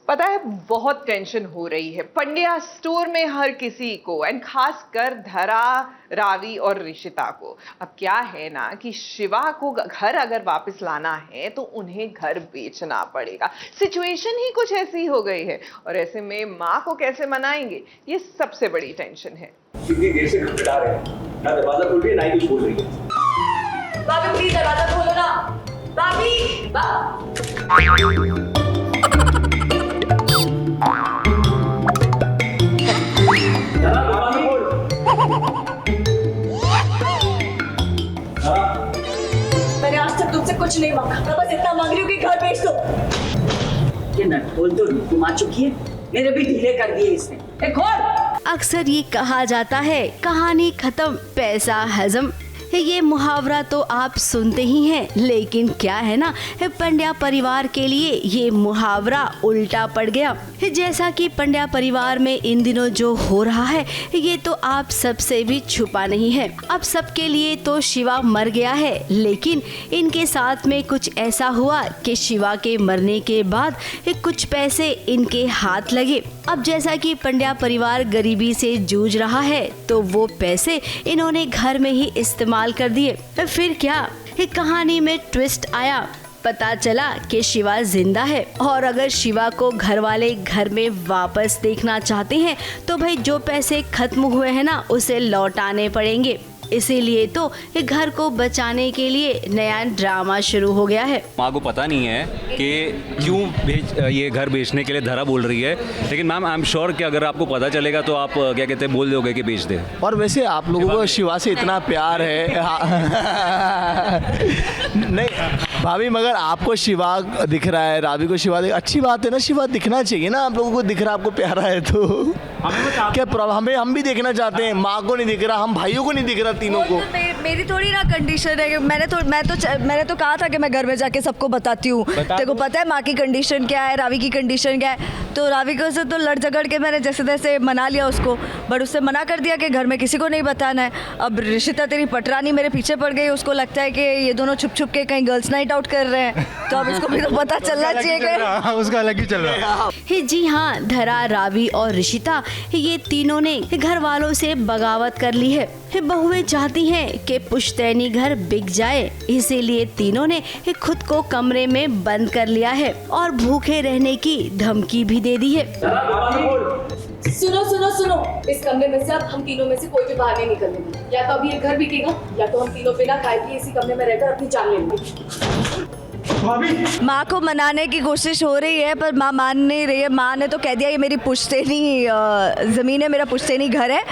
पता है बहुत टेंशन हो रही है पंड्या स्टोर में हर किसी को, एंड खासकर धरा, रावी और ऋषिता को। अब क्या है ना कि शिवा को घर अगर वापस लाना है तो उन्हें घर बेचना पड़ेगा। सिचुएशन ही कुछ ऐसी हो गई है और ऐसे में माँ को कैसे मनाएंगे, ये सबसे बड़ी टेंशन है। कितनी देर से खटखटा रहे हैं, ना दरवाजा खोल रही है ना ही कुछ बोल रही है। भाभी प्लीज दरवाजा खोलो ना। भाभी मैंने आज तक तुमसे कुछ नहीं मांगा, मैं बस इतना मांग रही हूँ कि घर भेज दो। ये नट बोल तो घुमा चुकी है, मेरे भी ढीले कर दिए इसने। खोल। अक्सर ये कहा जाता है कहानी खत्म पैसा हजम। ये मुहावरा तो आप सुनते ही हैं, लेकिन क्या है ना पंड्या परिवार के लिए ये मुहावरा उल्टा पड़ गया। जैसा कि पंड्या परिवार में इन दिनों जो हो रहा है ये तो आप सबसे भी छुपा नहीं है। अब सबके लिए तो शिवा मर गया है, लेकिन इनके साथ में कुछ ऐसा हुआ कि शिवा के मरने के बाद कुछ पैसे इनके हाथ लगे। अब जैसा कि पंड्या परिवार गरीबी से जूझ रहा है तो वो पैसे इन्होंने घर में ही इस्तेमाल कर दिए। फिर क्या कहानी में ट्विस्ट आया, पता चला कि शिवा जिंदा है और अगर शिवा को घर वाले घर में वापस देखना चाहते हैं तो भाई जो पैसे खत्म हुए हैं ना उसे लौटाने पड़ेंगे। इसीलिए तो ये घर को बचाने के लिए नया ड्रामा शुरू हो गया है। माँ को पता नहीं है कि क्यों ये घर बेचने के लिए धरा बोल रही है, लेकिन मैम आई एम श्योर कि अगर आपको पता चलेगा तो आप क्या कहते हैं बोल दोगे कि बेच दे। और वैसे आप लोगों को शिवा से इतना प्यार है नहीं भाभी, मगर आपको शिवा दिख रहा है, रावी को शिवा अच्छी बात है ना, शिवा दिखना चाहिए ना, आप लोगों को दिख रहा है, आपको प्यारा है तो क्या प्रॉब्लम? हमें हम भी देखना चाहते हैं, माँ को नहीं दिख रहा, हम भाइयों को नहीं दिख रहा, तीनों को। मेरी थोड़ी ना कंडीशन है कि मैंने तो कहा था कि मैं घर में जाके सबको बताती हूँ। तेरे को पता है माँ की कंडीशन क्या है, रावी की कंडीशन क्या है। तो रावी को से तो लड़ झगड़ के मैंने जैसे तैसे मना लिया उसको, बट उससे मना कर दिया कि घर में किसी को नहीं बताना है। अब ऋषिता तेरी पटरानी मेरे पीछे पड़ गई, उसको लगता है कि ये दोनों छुप छुप के कहीं गर्ल्स नाइट आउट कर रहे हैं, तो अब उसको भी तो पता चलना चाहिए कि उसका अलग ही चल रहा है। जी हाँ, धरा, रावी और ऋषिता ये तीनों ने घर वालों से बगावत कर ली है। बहुएं चाहती हैं कि पुश्तैनी घर बिक जाए, इसीलिए तीनों ने खुद को कमरे में बंद कर लिया है और भूखे रहने की धमकी भी दे दी है। सुनो सुनो सुनो, इस कमरे में से अब हम तीनों में से कोई भी बाहर नहीं निकलेंगे। या तो अभी ये घर बिकेगा या तो हम तीनों बिना खाए पिए इसी कमरे में रहकर अपनी जान लेंगे। माँ को मनाने की कोशिश हो रही है पर माँ मान नहीं रही है। माँ ने तो कह दिया ये मेरी पुश्तैनी ज़मीन है, मेरा पुश्तैनी घर है,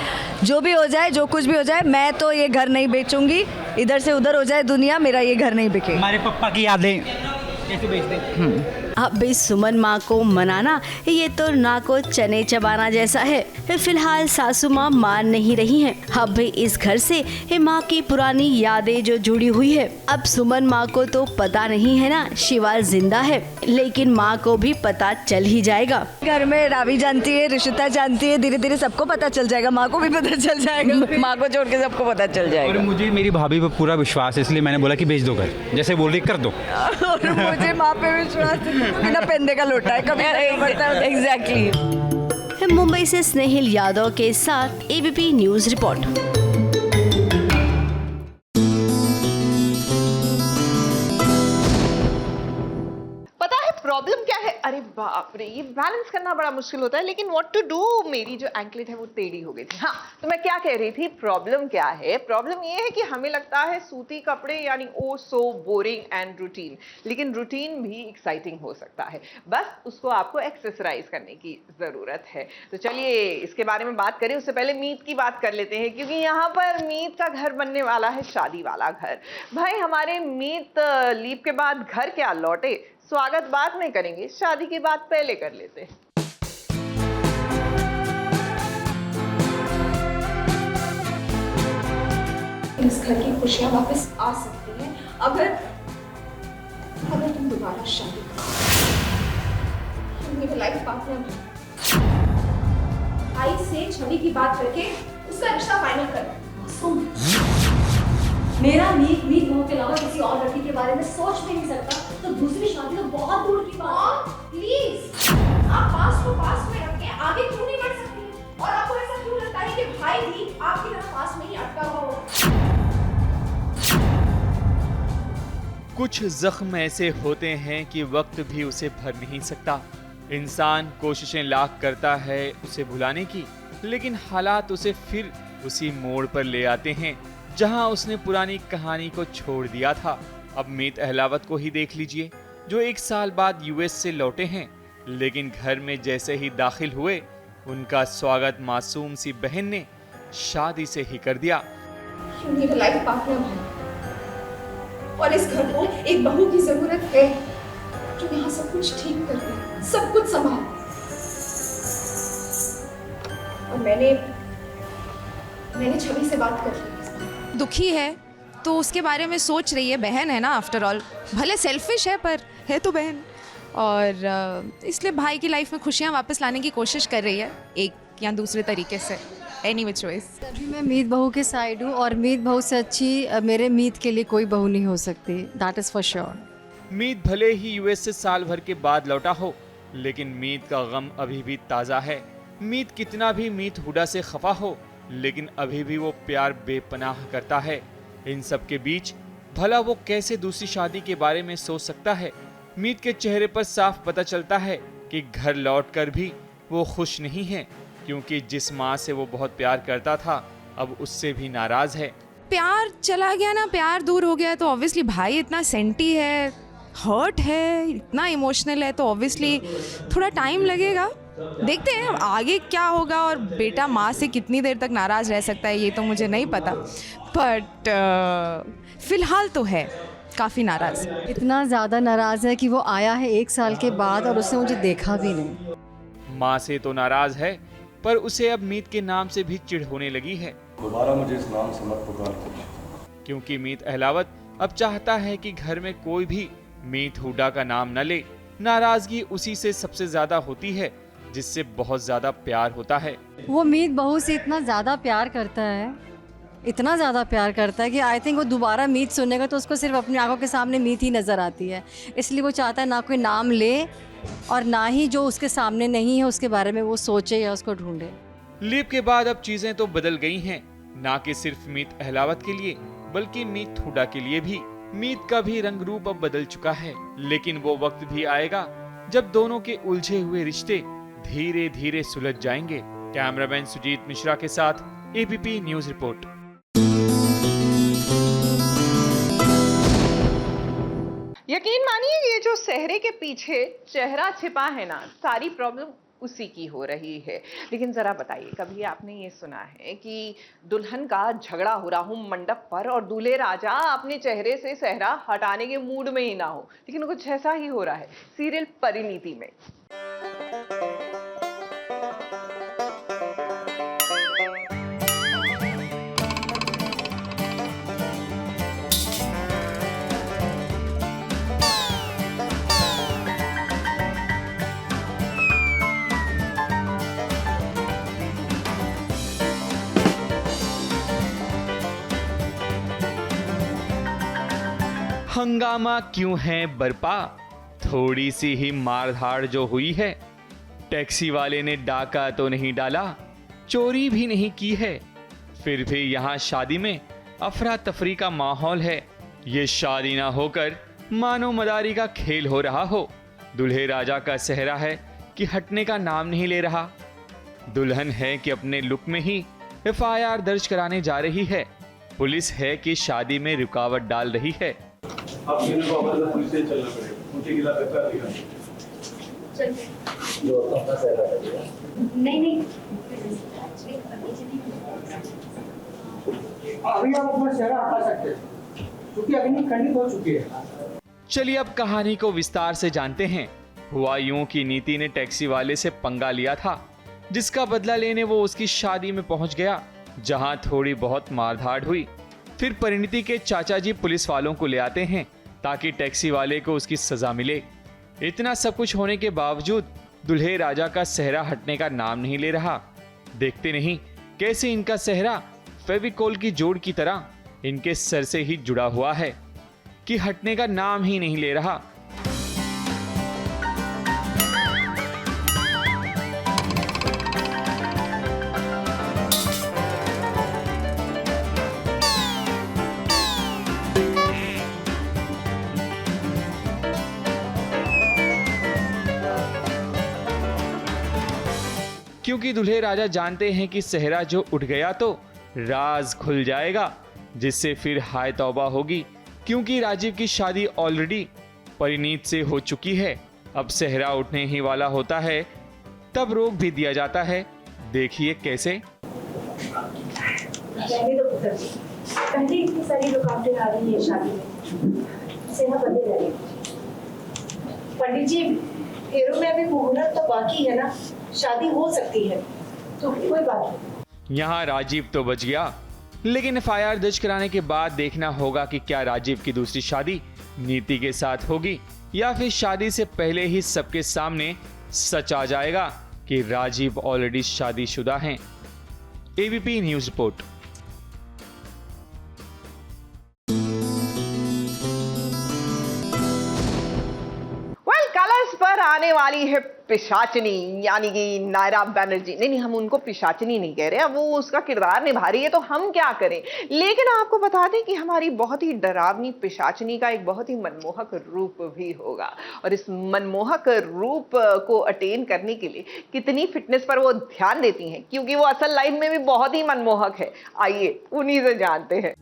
जो भी हो जाए, जो कुछ भी हो जाए, मैं तो ये घर नहीं बेचूंगी। इधर से उधर हो जाए दुनिया, मेरा ये घर नहीं बिके। हमारे पापा की यादें कैसे बेच दें? अब भी सुमन माँ को मनाना ये तो ना को चने चबाना जैसा है। फिलहाल सासू माँ मान नहीं रही हैं। अब भी इस घर से माँ की पुरानी यादें जो जुड़ी हुई है। अब सुमन माँ को तो पता नहीं है ना शिवा जिंदा है, लेकिन माँ को भी पता चल ही जाएगा। घर में रावी जानती है, ऋषिता जानती है, धीरे धीरे सबको पता चल जाएगा, माँ को भी पता चल जाएगा, माँ को छोड़ के सबको पता चल जाएगा। और मुझे मेरी भाभी पर पूरा विश्वास है, इसलिए मैंने बोला कि बेच दो घर, जैसे बोल रही कर दो। और मुझे माँ पे विश्वास है, बिना पेंदे का लोटा है, कभी एग्जैक्टली। मुंबई से स्नेहिल यादव के साथ एबीपी न्यूज रिपोर्ट। प्रॉब्लम क्या है? अरे बाप रे, ये बैलेंस करना बड़ा मुश्किल होता है, लेकिन व्हाट टू डू, मेरी जो एंकलेट है वो टेढ़ी हो गई थी। हाँ, तो मैं क्या कह रही थी, प्रॉब्लम क्या है? प्रॉब्लम ये है कि हमें लगता है सूती कपड़े यानी ओ सो बोरिंग एंड रूटीन, लेकिन रूटीन भी एक्साइटिंग हो सकता है, बस उसको आपको एक्सेसराइज करने की जरूरत है। तो चलिए इसके बारे में बात करें, उससे पहले मीत की बात कर लेते हैं, क्योंकि यहाँ पर मीत का घर बनने वाला है, शादी वाला घर। भाई हमारे मीत लीव के बाद घर क्या लौटे, स्वागत बाद में करेंगे, शादी की बात पहले कर लेते हैं। इस घर की खुशियां वापस आ सकती हैं अगर तुम दोबारा शादी करो। मेरे लाइफ पार्टनर आई से छवि की बात करके उसका रिश्ता फाइनल कर। सुन, मेरा मीत बहू के अलावा किसी और लड़की के बारे में सोच भी नहीं सकता, तो दूसरी शादी तो बहुत दूर की बात है। प्लीज आप कुछ जख्म ऐसे होते हैं कि वक्त भी उसे भर नहीं सकता। इंसान कोशिशें लाख करता है उसे भुलाने की, लेकिन हालात उसे फिर उसी मोड़ पर ले आते हैं जहां उसने पुरानी कहानी को छोड़ दिया था। अब मीत अहलावत को ही देख लीजिए, जो 1 साल बाद यूएस से लौटे हैं, लेकिन घर में जैसे ही दाखिल हुए उनका स्वागत मासूम सी बहन ने शादी से ही कर दिया। You need a life partner भाई, और इस घर को एक बहू की जरूरत है जो यहाँ सब कुछ ठीक कर दे, सब कुछ संभाल। और मैंने छवि से बात कर ली। दुखी है तो उसके बारे में सोच रही है, बहन है ना आफ्टर ऑल, भले सेल्फिश है पर है तो बहन, और इसलिए भाई की लाइफ में खुशियाँ वापस लाने की कोशिश कर रही है एक या दूसरे तरीके से, एनी विच वेज। अभी मैं मीत बहू के साइड हूँ और मीत बहू से अच्छी मेरे मीत के लिए कोई बहू नहीं हो सकती, दैट इज़ फॉर श्योर। मीत भले ही यूएस से साल भर के बाद लौटा हो, लेकिन मीत का गम अभी भी ताज़ा है। मीत कितना भी मीत हुडा से खफा हो, लेकिन अभी भी वो प्यार बेपनाह करता है। इन सब के बीच भला वो कैसे दूसरी शादी के बारे में सोच सकता है। मीत के चेहरे पर साफ पता चलता है कि घर लौटकर भी वो खुश नहीं है, क्योंकि जिस माँ से वो बहुत प्यार करता था अब उससे भी नाराज है। प्यार चला गया ना, प्यार दूर हो गया तो ऑब्वियसली भाई इतना सेंटी है, हर्ट है, इतना इमोशनल है, तो ऑब्वियसली थोड़ा टाइम लगेगा। देखते हैं आगे क्या होगा, और बेटा माँ से कितनी देर तक नाराज़ रह सकता है ये तो मुझे नहीं पता, बट फिलहाल तो है काफ़ी नाराज़। इतना ज़्यादा नाराज़ है कि वो आया है 1 साल के बाद और उसने मुझे देखा भी नहीं। माँ से तो नाराज़ है, पर उसे अब मीत के नाम से भी चिढ़ होने लगी है। दोबारा मुझे इस नाम से मत पुकार, क्योंकि मीत अहलावत अब चाहता है कि घर में कोई भी मीत हुडा का नाम न ले। नाराजगी उसी से सबसे ज्यादा होती है जिससे बहुत ज्यादा प्यार होता है। वो मीत बहू से इतना ज़्यादा प्यार करता है, इतना ज़्यादा प्यार करता है कि आई थिंक वो दोबारा मीत सुनेगा तो उसको सिर्फ अपनी आंखों के सामने मीत ही नज़र आती है। इसलिए वो चाहता है ना कोई नाम ले और ना ही जो उसके सामने नहीं है उसके बारे में वो सोचे या उसको ढूंढे। लीप के बाद अब चीजें तो बदल गई हैं, ना कि सिर्फ मीत अहलावत के लिए बल्कि मीत हुडा के लिए भी। मीत का भी रंग रूप अब बदल चुका है, लेकिन वो वक्त भी आएगा जब दोनों के उलझे हुए रिश्ते धीरे धीरे सुलझ जाएंगे। कैमरामैन सुजीत मिश्रा के साथ एबीपी न्यूज रिपोर्ट। यकीन मानिए ये जो सेहरे के पीछे चेहरा छिपा है ना, सारी प्रॉब्लम उसी की हो रही है। लेकिन जरा बताइए, कभी आपने ये सुना है कि दुल्हन का झगड़ा हो रहा हो मंडप पर और दूल्हे राजा अपने चेहरे से सेहरा हटाने के मूड में ही ना हो? लेकिन कुछ ऐसा ही हो रहा है सीरियल परिणीति में। हंगामा क्यों है बरपा, थोड़ी सी ही मारधाड़ जो हुई है। टैक्सी वाले ने डाका तो नहीं डाला, चोरी भी नहीं की है, फिर भी यहाँ शादी में अफरा तफरी का माहौल है। ये शादी ना होकर मानो मदारी का खेल हो रहा हो। दूल्हे राजा का सेहरा है कि हटने का नाम नहीं ले रहा। दुल्हन है कि अपने लुक में ही FIR दर्ज कराने जा रही है। पुलिस है कि शादी में रुकावट डाल रही है। अब को अगर पुलिस से चलना पड़ेगा, मुझे गिला कर दिया जो अपना सहरा है। नहीं अभी आप अपना सहरा हटा सकते हैं क्योंकि अग्नि खंडित हो चुकी है। चलिए अब कहानी को विस्तार से जानते हैं। हुआ यूं कि नीति ने टैक्सी वाले से पंगा लिया था, जिसका बदला लेने वो उसकी शादी में पहुंच गया, जहां थोड़ी बहुत मारधाड़ हुई। फिर परिणीति के चाचा जी पुलिस वालों को ले आते हैं ताकि टैक्सी वाले को उसकी सजा मिले। इतना सब कुछ होने के बावजूद दूल्हे राजा का सेहरा हटने का नाम नहीं ले रहा। देखते नहीं कैसे इनका सेहरा फेविकोल की जोड़ की तरह इनके सर से ही जुड़ा हुआ है कि हटने का नाम ही नहीं ले रहा। क्योंकि दूल्हे राजा जानते हैं कि सेहरा जो उठ गया तो राज खुल जाएगा, जिससे फिर हाय तौबा होगी, क्योंकि राजीव की शादी ऑलरेडी परिणीत से हो चुकी है। अब सेहरा उठने ही वाला होता है, तब रोक भी दिया जाता है। देखिए कैसे। पहले इतनी सारी रुकावटें आ रही है शादी में, सेहरा बंदे रह रही। पंडित जी, फेरों में अभी मुहूर्त तो बाकी है ना, शादी हो सकती है, तो कोई बात नहीं। यहाँ राजीव तो बच गया, लेकिन एफआईआर दर्ज कराने के बाद देखना होगा कि क्या राजीव की दूसरी शादी नीति के साथ होगी या फिर शादी से पहले ही सबके सामने सच आ जाएगा कि राजीव ऑलरेडी शादीशुदा हैं। ABP news report. कलर्स पर आने वाली है पिशाचनी, यानी कि नायरा बनर्जी। नहीं, हम उनको पिशाचनी नहीं कह रहे, अब वो उसका किरदार निभा रही है तो हम क्या करें। लेकिन आपको बता दें कि हमारी बहुत ही डरावनी पिशाचनी का एक बहुत ही मनमोहक रूप भी होगा, और इस मनमोहक रूप को अटेन करने के लिए कितनी फिटनेस पर वो ध्यान देती हैं, क्योंकि वो असल लाइफ में भी बहुत ही मनमोहक है। आइए उन्हीं से जानते हैं।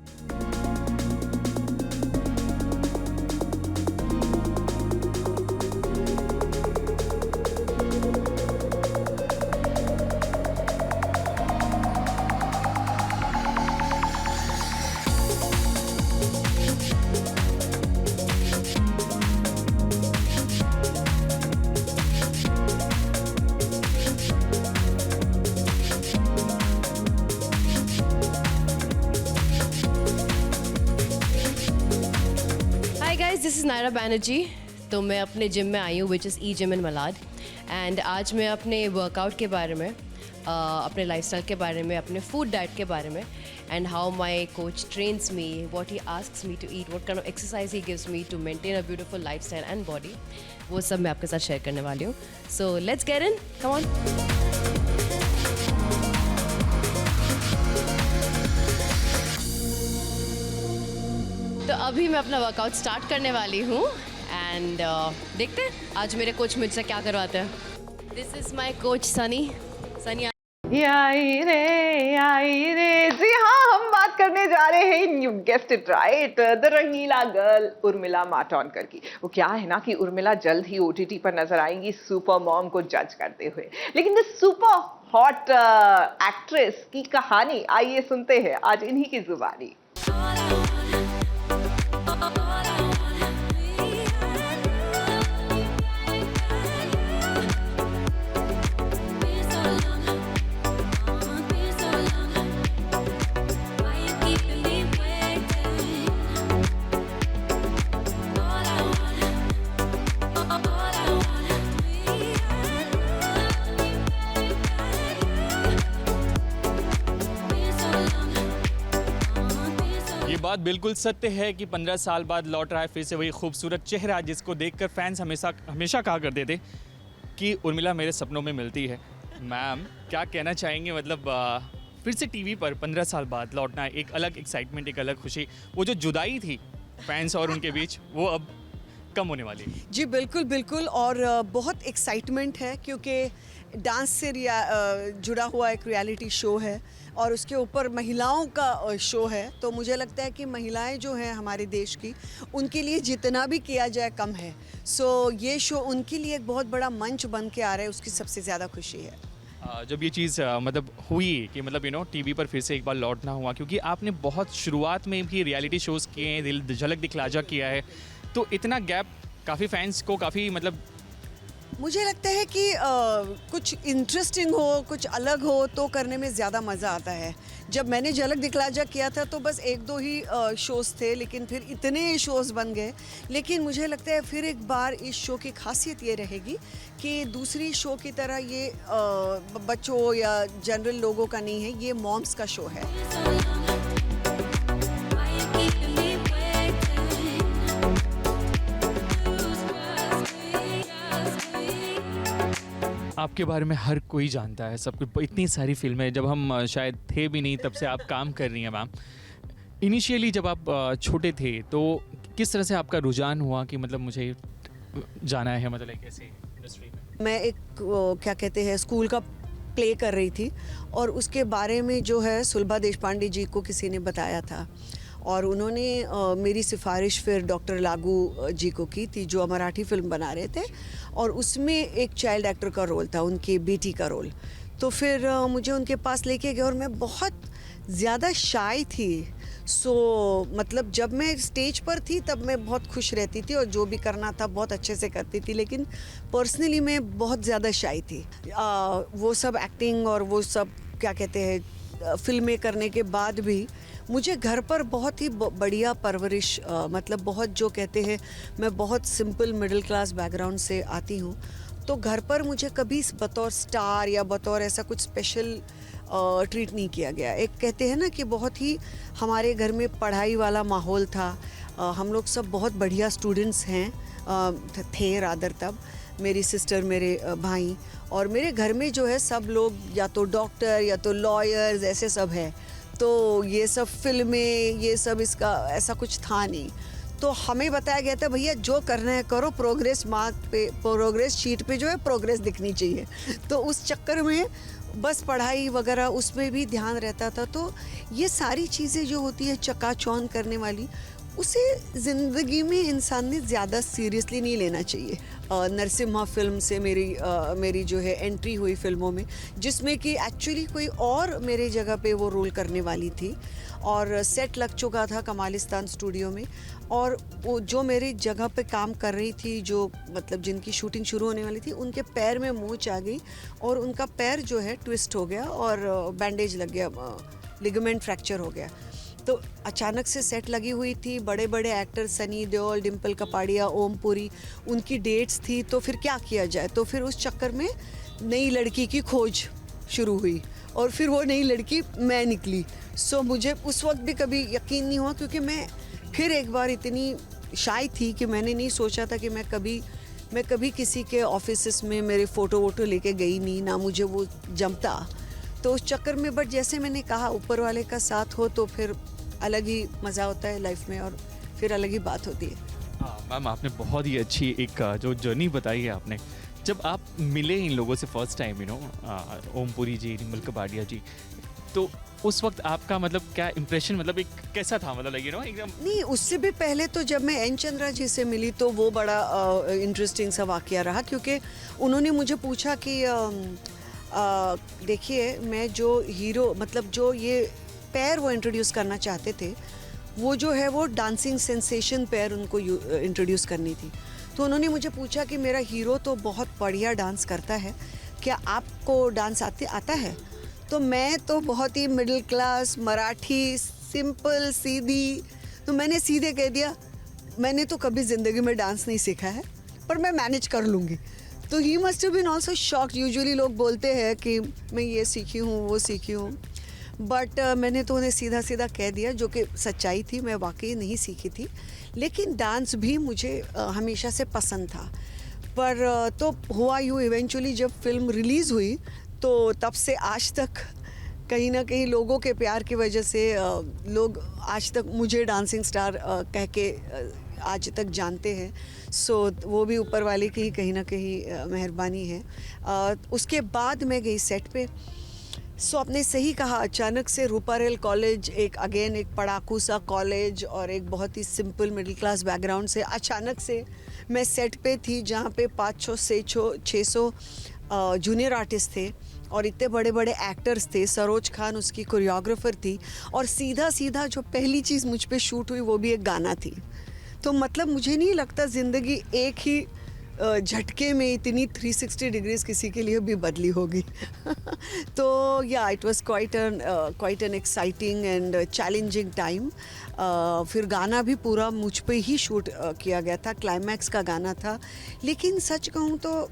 This is Naira Banerjee. तो मैं अपने जिम में आई हूँ which is E gym in Malad, and आज मैं अपने वर्कआउट के बारे में, अपने लाइफस्टाइल के बारे में, अपने फूड डाइट के बारे में, and how my coach trains me, what he asks me to eat, what kind of exercise he gives me to maintain a beautiful lifestyle and body, वो सब मैं आपके साथ शेयर करने वाली हूँ। So let's get in, come on. तो अभी मैं अपना वर्कआउट स्टार्ट करने वाली हूँ, एंड देखते हैं आज मेरे कोच मुझसे क्या करवाते हैं। This is my coach Sunny. Sunny आई रे। जी हाँ, हम बात करने जा रहे हैं, you guessed it right, the Rangeela girl Urmila Matondkar की। वो क्या है ना कि उर्मिला जल्द ही ओटीटी पर नजर आएंगी सुपर मॉम को जज करते हुए, लेकिन द सुपर हॉट एक्ट्रेस की कहानी आइए सुनते हैं आज इन्हीं की जुबानी। बात बिल्कुल सत्य है कि 15 साल बाद लौट रहा है फिर से वही खूबसूरत चेहरा जिसको देखकर फैंस हमेशा कहा करते थे कि उर्मिला मेरे सपनों में मिलती है। मैम क्या कहना चाहेंगे, मतलब फिर से टीवी पर 15 साल बाद लौटना, एक अलग एक्साइटमेंट, एक अलग खुशी, वो जो जुदाई थी फैंस और उनके बीच वो अब कम होने वाली है। जी बिल्कुल बिल्कुल, और बहुत एक्साइटमेंट है क्योंकि डांस से जुड़ा हुआ एक रियलिटी शो है और उसके ऊपर महिलाओं का शो है, तो मुझे लगता है कि महिलाएं जो हैं हमारे देश की, उनके लिए जितना भी किया जाए कम है। सो ये शो उनके लिए एक बहुत बड़ा मंच बन के आ रहा है, उसकी सबसे ज़्यादा खुशी है। जब ये चीज़ मतलब हुई कि मतलब टीवी पर फिर से एक बार लौटना हुआ, क्योंकि आपने बहुत शुरुआत में भी रियलिटी शोज़ किए हैं, झलक दिखला जा किया है, तो इतना गैप काफ़ी फैंस को काफ़ी मतलब मुझे लगता है कि कुछ इंटरेस्टिंग हो, कुछ अलग हो तो करने में ज़्यादा मज़ा आता है। जब मैंने झलक दिखला जा किया था तो बस 1-2 ही शोज़ थे, लेकिन फिर इतने शोज़ बन गए। लेकिन मुझे लगता है फिर एक बार इस शो की खासियत ये रहेगी कि दूसरी शो की तरह ये बच्चों या जनरल लोगों का नहीं है, ये मॉम्स का शो है। आपके बारे में हर कोई जानता है, सब कुछ, इतनी सारी फिल्में, जब हम शायद थे भी नहीं तब से आप काम कर रही हैं मैम। इनिशियली जब आप छोटे थे तो किस तरह से आपका रुझान हुआ कि मतलब मुझे जाना है मतलब एक ऐसे इंडस्ट्री में? मैं एक क्या कहते हैं स्कूल का प्ले कर रही थी और उसके बारे में जो है सुलभा देशपांडे जी को किसी ने बताया था और उन्होंने मेरी सिफारिश फिर डॉक्टर लागू जी को की थी जो मराठी फिल्म बना रहे थे और उसमें एक चाइल्ड एक्टर का रोल था, उनकी बेटी का रोल। तो फिर मुझे उनके पास लेके गए और मैं बहुत ज़्यादा शाय थी। मतलब जब मैं स्टेज पर थी तब मैं बहुत खुश रहती थी और जो भी करना था बहुत अच्छे से करती थी, लेकिन पर्सनली मैं बहुत ज़्यादा शाय थी। वो सब एक्टिंग और वो सब क्या कहते हैं फिल्में करने के बाद भी मुझे घर पर बहुत ही बढ़िया परवरिश मतलब बहुत जो कहते हैं मैं बहुत सिंपल मिडिल क्लास बैकग्राउंड से आती हूँ, तो घर पर मुझे कभी बतौर स्टार या बतौर ऐसा कुछ स्पेशल ट्रीट नहीं किया गया। एक कहते हैं ना कि बहुत ही हमारे घर में पढ़ाई वाला माहौल था, हम लोग सब बहुत बढ़िया स्टूडेंट्स थे रादर तब, मेरी सिस्टर, मेरे भाई और मेरे घर में जो है सब लोग या तो डॉक्टर या तो लॉयर्स ऐसे सब है, तो ये सब फिल्में ये सब इसका ऐसा कुछ था नहीं। तो हमें बताया गया था भैया जो करना है करो, प्रोग्रेस मार्क पे प्रोग्रेस शीट पे जो है प्रोग्रेस दिखनी चाहिए। तो उस चक्कर में बस पढ़ाई वगैरह उसमें भी ध्यान रहता था। तो ये सारी चीज़ें जो होती है चकाचौंध करने वाली, उसे ज़िंदगी में इंसान ने ज़्यादा सीरियसली नहीं लेना चाहिए। नरसिम्हा फिल्म से मेरी जो है एंट्री हुई फिल्मों में, जिसमें कि एक्चुअली कोई और मेरे जगह पे वो रोल करने वाली थी और सेट लग चुका था कमालिस्तान स्टूडियो में, और वो जो मेरी जगह पे काम कर रही थी, जो मतलब जिनकी शूटिंग शुरू होने वाली थी, उनके पैर में मोच आ गई और उनका पैर जो है ट्विस्ट हो गया और बैंडेज लग गया, लिगामेंट फ्रैक्चर हो गया। तो अचानक से सेट लगी हुई थी, बड़े बड़े एक्टर सनी देओल, डिम्पल कपाड़िया, ओम पुरी, उनकी डेट्स थी, तो फिर क्या किया जाए। तो फिर उस चक्कर में नई लड़की की खोज शुरू हुई और फिर वो नई लड़की मैं निकली। सो मुझे उस वक्त भी कभी यकीन नहीं हुआ, क्योंकि मैं फिर एक बार इतनी शाय थी कि मैंने नहीं सोचा था कि मैं कभी किसी के ऑफिस में मेरे फ़ोटो वोटो लेके गई नहीं, ना मुझे वो जमता। तो उस चक्कर में बट जैसे मैंने कहा ऊपर वाले का साथ हो तो फिर अलग ही मज़ा होता है लाइफ में और फिर अलग ही बात होती है। मैम आपने बहुत ही अच्छी एक जो जर्नी बताई है आपने। जब आप मिले इन लोगों से फर्स्ट टाइम ओम पुरी जी, डिम्पल कपाड़िया जी, तो उस वक्त आपका मतलब क्या इम्प्रेशन, मतलब एक कैसा था, मतलब एकदम? नहीं, उससे भी पहले तो जब मैं एन चंद्रा जी से मिली तो वो बड़ा इंटरेस्टिंग सा वाकया रहा, क्योंकि उन्होंने मुझे पूछा कि देखिए मैं जो हीरो मतलब जो ये पैर वो इंट्रोड्यूस करना चाहते थे, वो जो है वो डांसिंग सेंसेशन पैर उनको इंट्रोड्यूस करनी थी। तो उन्होंने मुझे पूछा कि मेरा हीरो तो बहुत बढ़िया डांस करता है, क्या आपको डांस आता है? तो मैं तो बहुत ही मिडिल क्लास मराठी सिंपल सीधी, तो मैंने सीधे कह दिया मैंने तो कभी ज़िंदगी में डांस नहीं सीखा है, पर मैं मैनेज कर लूँगी। तो he must have been also shocked. Usually लोग बोलते हैं कि मैं ये सीखी हूँ वो सीखी हूँ, बट मैंने तो उन्हें सीधा सीधा कह दिया, जो कि सच्चाई थी, मैं वाकई नहीं सीखी थी, लेकिन डांस भी मुझे हमेशा से पसंद था। पर तो हुआ यूँ इवेंचुअली जब फिल्म रिलीज़ हुई तो तब से आज तक कहीं ना कहीं लोगों के प्यार की वजह से लोग आज तक मुझे डांसिंग स्टार कह के आज तक जानते हैं। सो वो भी ऊपर वाले की ही कहीं ना कहीं मेहरबानी है। उसके बाद मैं गई सेट पे। सो आपने सही कहा, अचानक से रूपारेल कॉलेज एक पढ़ाकू सा कॉलेज और एक बहुत ही सिंपल मिडिल क्लास बैकग्राउंड से अचानक से मैं सेट पे थी, जहाँ पे 500-600 जूनियर आर्टिस्ट थे और इतने बड़े बड़े एक्टर्स थे। सरोज खान उसकी कोरियोग्राफर थी और सीधा सीधा जो पहली चीज़ मुझ पे शूट हुई वो भी एक गाना थी। तो मतलब मुझे नहीं लगता ज़िंदगी एक ही झटके में इतनी 360 डिग्रीज किसी के लिए भी बदली होगी। तो या it was quite an exciting and challenging time. फिर गाना भी पूरा मुझ पे ही शूट किया गया था, क्लाइमैक्स का गाना था। लेकिन सच कहूँ तो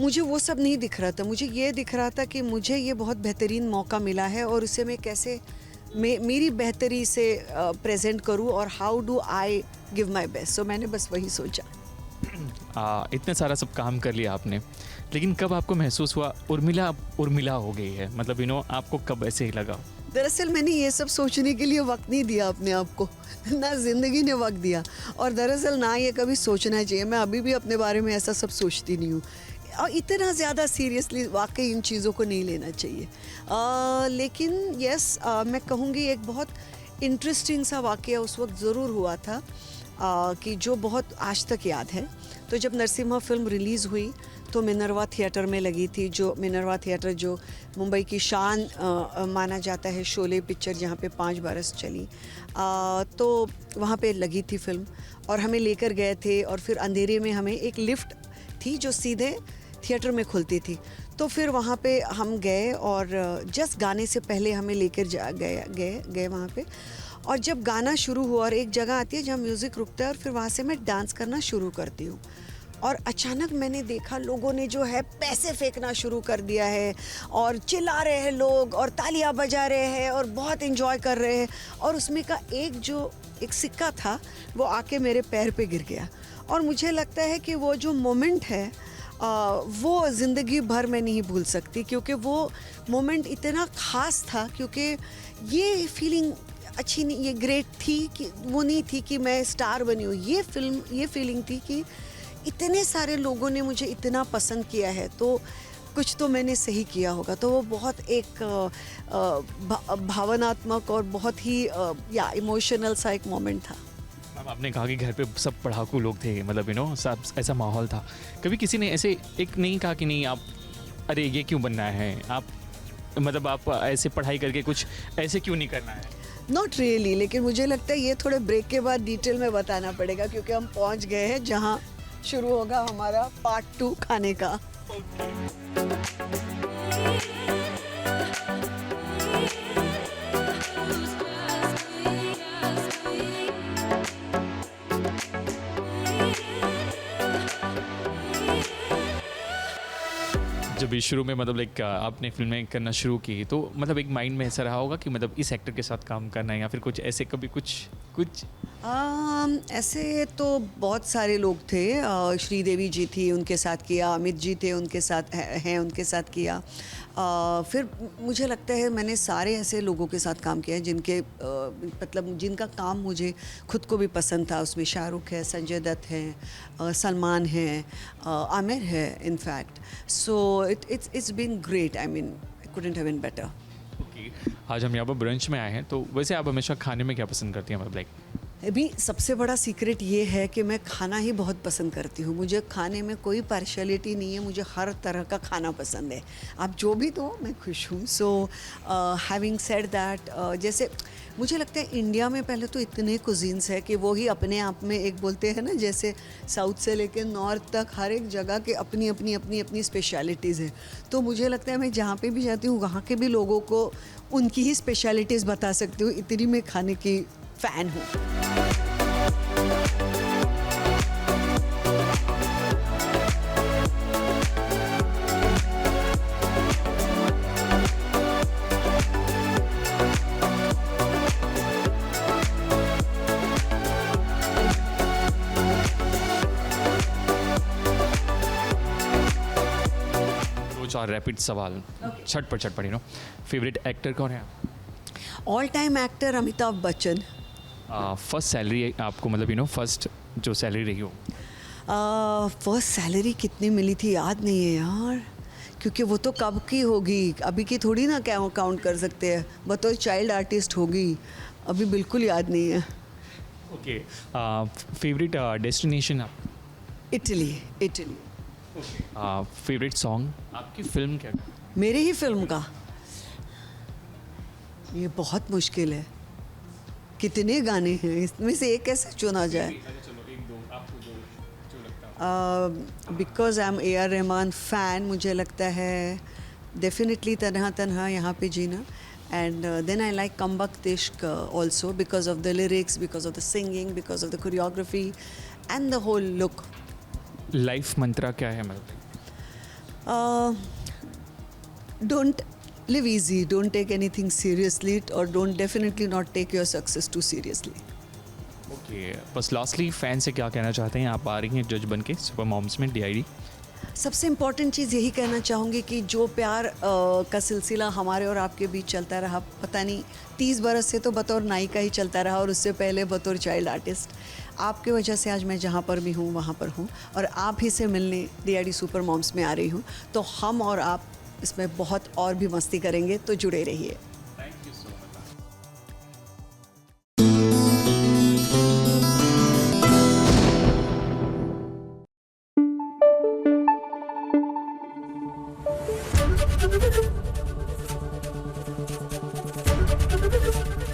मुझे वो सब नहीं दिख रहा था, मुझे ये दिख रहा था कि मुझे ये बहुत बेहतरीन मौका मिला है और उसे मैं कैसे मेरी बेहतरी से प्रेजेंट करूँ और how do I give my best. So मैंने बस वही सोचा। इतने सारा सब काम कर लिया आपने, लेकिन कब आपको महसूस हुआ उर्मिला हो गई है, मतलब आपको कब ऐसे ही लगा? दरअसल मैंने ये सब सोचने के लिए वक्त नहीं दिया अपने आप को, ना ज़िंदगी ने वक्त दिया और दरअसल ना ये कभी सोचना चाहिए। मैं अभी भी अपने बारे में ऐसा सब सोचती नहीं हूँ। और इतना ज़्यादा सीरियसली वाकई इन चीज़ों को नहीं लेना चाहिए। लेकिन यस, मैं कहूँगी एक बहुत इंटरेस्टिंग सा वाक़या उस वक्त ज़रूर हुआ था कि जो बहुत आज तक याद है। तो जब नरसिम्हा फिल्म रिलीज़ हुई तो मिनर्वा थिएटर में लगी थी, जो मिनर्वा थिएटर जो मुंबई की शान माना जाता है, शोले पिक्चर जहाँ पे 5 बरस चली, तो वहाँ पे लगी थी फिल्म और हमें लेकर गए थे। और फिर अंधेरे में हमें एक लिफ्ट थी जो सीधे थिएटर में खुलती थी, तो फिर वहाँ पे हम गए और जस्ट गाने से पहले हमें लेकर गए वहाँ पे। और जब गाना शुरू हुआ और एक जगह आती है जहाँ म्यूज़िक रुकता है और फिर वहाँ से मैं डांस करना शुरू करती हूँ और अचानक मैंने देखा लोगों ने जो है पैसे फेंकना शुरू कर दिया है और चिल्ला रहे हैं लोग और तालियां बजा रहे हैं और बहुत एंजॉय कर रहे हैं। और उसमें का एक सिक्का था वो आके मेरे पैर पे गिर गया और मुझे लगता है कि वो जो मोमेंट है वो ज़िंदगी भर मैं नहीं भूल सकती, क्योंकि वो मोमेंट इतना ख़ास था। क्योंकि ये फीलिंग अच्छी नहीं, ये ग्रेट थी कि वो नहीं थी कि मैं स्टार बनी हूँ, ये फीलिंग थी कि इतने सारे लोगों ने मुझे इतना पसंद किया है तो कुछ तो मैंने सही किया होगा। तो वो बहुत एक भावनात्मक और बहुत ही या इमोशनल सा एक मोमेंट था। मैम, आपने कहा कि घर पे सब पढ़ाकू लोग थे, मतलब सब ऐसा माहौल था। कभी किसी ने ऐसे एक नहीं कहा कि नहीं आप, अरे ये क्यों बनना है, आप मतलब आप ऐसे पढ़ाई करके कुछ ऐसे क्यों नहीं करना है? नॉट रियली, लेकिन मुझे लगता है ये थोड़े ब्रेक के बाद डिटेल में बताना पड़ेगा, क्योंकि हम पहुंच गए हैं जहां शुरू होगा हमारा पार्ट 2 खाने का। जब शुरू में मतलब लाइक आपने फिल्में करना शुरू की तो मतलब एक माइंड में ऐसा रहा होगा कि मतलब इस एक्टर के साथ काम करना है या फिर कुछ ऐसे कभी कुछ ऐसे तो बहुत सारे लोग थे। श्रीदेवी जी थी, उनके साथ किया, अमित जी थे, उनके साथ हैं, उनके साथ किया। फिर मुझे लगता है मैंने सारे ऐसे लोगों के साथ काम किया है जिनके मतलब जिनका काम मुझे खुद को भी पसंद था। उसमें शाहरुख है, संजय दत्त हैं, सलमान है, आमिर है in fact. So it's been great, I mean I couldn't have been better. आज हम यहाँ पर ब्रंच में आए हैं, तो वैसे आप हमेशा खाने में क्या पसंद करती हैं? मतलब लाइक अभी सबसे बड़ा सीक्रेट ये है कि मैं खाना ही बहुत पसंद करती हूँ। मुझे खाने में कोई पार्शियलिटी नहीं है, मुझे हर तरह का खाना पसंद है। आप जो भी दो मैं खुश हूँ। सो हैविंग सेड दैट, जैसे मुझे लगता है इंडिया में पहले तो इतने कुजीन्स है कि वो ही अपने आप में एक बोलते हैं ना, जैसे साउथ से लेकर नॉर्थ तक हर एक जगह के अपनी अपनी अपनी अपनी स्पेशलिटीज़ हैं। तो मुझे लगता है मैं जहाँ पे भी जाती हूँ वहाँ के भी लोगों को उनकी ही स्पेशलिटीज़ बता सकती हूँ, इतनी मैं खाने की फ़ैन हूँ। चार रैपिड सवाल, छटपट फेवरेट एक्टर कौन है? All time actor Amitabh Bachchan. First salary आपको मतलब फर्स्ट जो सैलरी रही हो? फर्स्ट सैलरी कितनी मिली थी याद नहीं है यार, क्योंकि वो तो कब की होगी, अभी की थोड़ी ना क्या काउंट कर सकते हैं। बतौर चाइल्ड आर्टिस्ट होगी, अभी बिल्कुल याद नहीं है। ओके, फेवरेट डेस्टिनेशन आप? इटली। फेवरेट सॉन्ग आपकी फिल्म क्या? मेरे ही फिल्म का? ये बहुत मुश्किल है, कितने गाने हैं, इसमें से एक कैसे चुना जाए? Because I am AR Rahman fan, मुझे लगता है डेफिनेटली तन्हा तन्हा यहाँ पे जीना। And then I like Kam Bakht Ishq also because of the lyrics, because of the singing, because of the choreography and the whole look. Life mantra क्या है मतलब? Don't live easy, don't take anything seriously, or don't definitely not take your success too seriously. Okay, बस lastly fan से क्या कहना चाहते हैं? आप आ रही हैं जज बन के सुपर मॉम्स में DID। सबसे इम्पॉर्टेंट चीज़ यही कहना चाहूँगी कि जो प्यार का सिलसिला हमारे और आपके बीच चलता रहा, पता नहीं 30 बरस से तो बतौर नायिका ही चलता रहा और उससे पहले बतौर चाइल्ड आर्टिस्ट, आपके वजह से आज मैं जहाँ पर भी हूँ वहाँ पर हूँ, और आप ही से मिलने DID सुपर मॉम्स में आ रही हूँ, तो हम और आप इसमें बहुत और भी मस्ती करेंगे, तो जुड़े रहिए।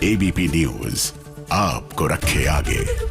ABP न्यूज़ आपको रखे आगे।